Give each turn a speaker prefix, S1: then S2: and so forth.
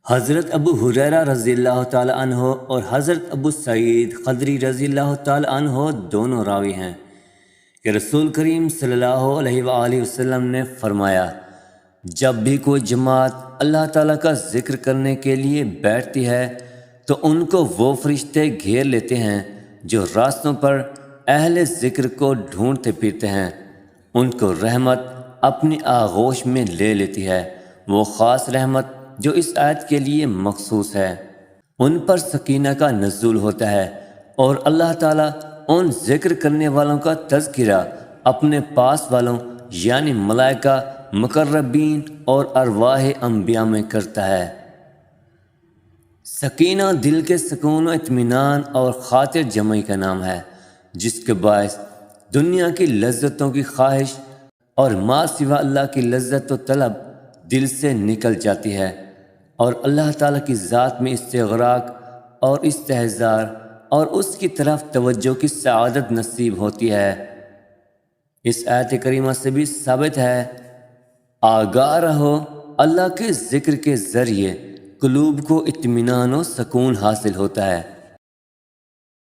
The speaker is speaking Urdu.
S1: حضرت ابو حریرہ رضی اللہ تعالی عنہ اور حضرت ابو سعید خدری رضی اللہ تعالی عنہ دونوں راوی ہیں کہ رسول کریم صلی اللہ علیہ وآلہ وسلم نے فرمایا، جب بھی کوئی جماعت اللہ تعالیٰ کا ذکر کرنے کے لیے بیٹھتی ہے تو ان کو وہ فرشتے گھیر لیتے ہیں جو راستوں پر اہل ذکر کو ڈھونڈتے پھرتے ہیں۔ ان کو رحمت اپنی آغوش میں لے لیتی ہے، وہ خاص رحمت جو اس آیت کے لیے مخصوص ہے۔ ان پر سکینہ کا نزول ہوتا ہے اور اللہ تعالیٰ ان ذکر کرنے والوں کا تذکرہ اپنے پاس والوں یعنی ملائکہ، مقربین اور ارواح انبیاء میں کرتا ہے۔ سکینہ دل کے سکون و اطمینان اور خاطر جمعی کا نام ہے، جس کے باعث دنیا کی لذتوں کی خواہش اور ما سوا اللہ کی لذت و طلب دل سے نکل جاتی ہے اور اللہ تعالیٰ کی ذات میں استغراق اور استحضار اور اس کی طرف توجہ کی سعادت نصیب ہوتی ہے۔ اس آیت کریمہ سے بھی ثابت ہے، آگاہ رہو، اللہ کے ذکر کے ذریعے قلوب کو اطمینان و سکون حاصل ہوتا ہے۔